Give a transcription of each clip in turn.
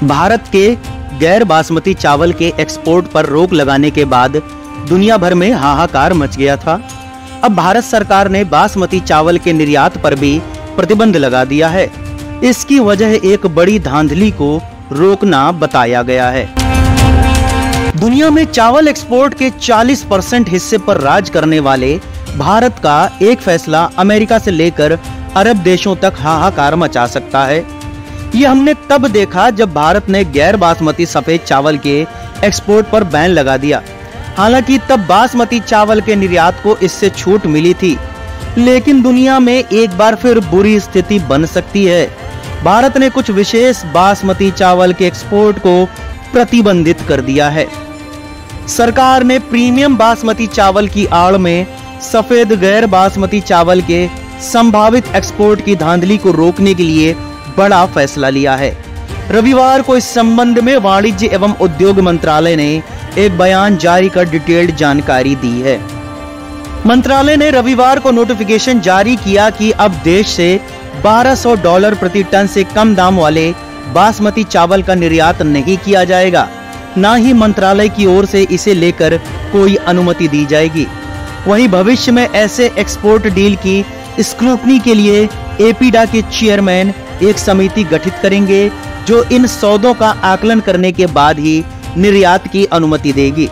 भारत के गैर बासमती चावल के एक्सपोर्ट पर रोक लगाने के बाद दुनिया भर में हाहाकार मच गया था। अब भारत सरकार ने बासमती चावल के निर्यात पर भी प्रतिबंध लगा दिया है। इसकी वजह एक बड़ी धांधली को रोकना बताया गया है। दुनिया में चावल एक्सपोर्ट के 40% हिस्से पर राज करने वाले भारत का एक फैसला अमेरिका से लेकर अरब देशों तक हाहाकार मचा सकता है। ये हमने तब देखा जब भारत ने गैर बासमती सफेद चावल के एक्सपोर्ट पर बैन लगा दिया। हालांकि तब बासमती चावल के निर्यात को इससे छूट मिली थी, लेकिन दुनिया में एक बार फिर बुरी स्थिति बन सकती है। भारत ने कुछ विशेष बासमती चावल के एक्सपोर्ट को प्रतिबंधित कर दिया है। सरकार ने प्रीमियम बासमती चावल की आड़ में सफेद गैर बासमती चावल के संभावित एक्सपोर्ट की धांधली को रोकने के लिए बड़ा फैसला लिया है। रविवार को इस संबंध में वाणिज्य एवं उद्योग मंत्रालय ने एक बयान जारी कर डिटेल्ड जानकारी दी है। मंत्रालय ने रविवार को नोटिफिकेशन जारी किया कि अब देश से $1200 प्रति टन से कम दाम वाले बासमती चावल का निर्यात नहीं किया जाएगा। न ही मंत्रालय की ओर से इसे लेकर कोई अनुमति दी जाएगी। वहीं भविष्य में ऐसे एक्सपोर्ट डील की स्क्रूटनी के लिए एपीडा के चेयरमैन एक समिति गठित करेंगे, जो इन सौदों का आकलन करने के बाद ही निर्यात की अनुमति देगी।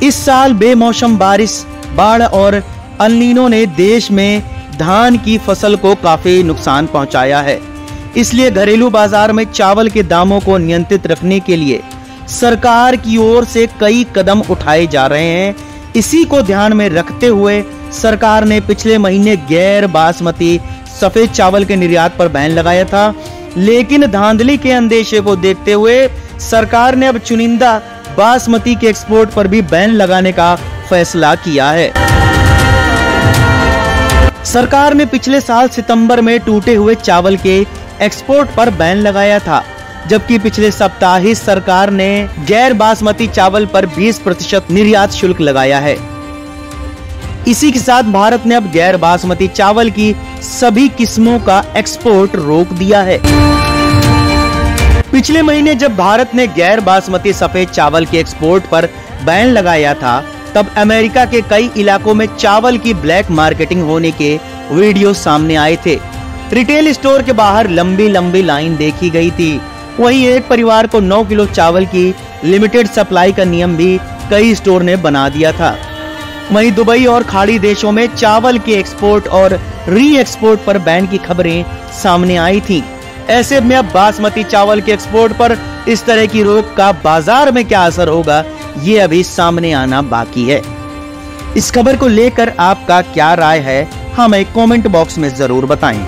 इस साल बेमौसम बारिश, बाढ़ और अल नीनो ने देश में धान की फसल को काफी नुकसान पहुंचाया है। इसलिए घरेलू बाजार में चावल के दामों को नियंत्रित रखने के लिए सरकार की ओर से कई कदम उठाए जा रहे हैं। इसी को ध्यान में रखते हुए सरकार ने पिछले महीने गैर बासमती सफेद चावल के निर्यात पर बैन लगाया था, लेकिन धांधली के अंदेशे को देखते हुए सरकार ने अब चुनिंदा बासमती के एक्सपोर्ट पर भी बैन लगाने का फैसला किया है। सरकार ने पिछले साल सितंबर में टूटे हुए चावल के एक्सपोर्ट पर बैन लगाया था, जबकि पिछले सप्ताह ही सरकार ने गैर बासमती चावल पर 20% निर्यात शुल्क लगाया है। इसी के साथ भारत ने अब गैर बासमती चावल की सभी किस्मों का एक्सपोर्ट रोक दिया है। पिछले महीने जब भारत ने गैर बासमती सफेद चावल के एक्सपोर्ट पर बैन लगाया था, तब अमेरिका के कई इलाकों में चावल की ब्लैक मार्केटिंग होने के वीडियो सामने आए थे। रिटेल स्टोर के बाहर लंबी लंबी लाइन देखी गई थी। वहीं एक परिवार को 9 किलो चावल की लिमिटेड सप्लाई का नियम भी कई स्टोर ने बना दिया था। वहीं दुबई और खाड़ी देशों में चावल के एक्सपोर्ट और री एक्सपोर्ट पर बैन की खबरें सामने आई थीं। ऐसे में अब बासमती चावल के एक्सपोर्ट पर इस तरह की रोक का बाजार में क्या असर होगा, ये अभी सामने आना बाकी है। इस खबर को लेकर आपका क्या राय है, हमें कमेंट बॉक्स में जरूर बताएं।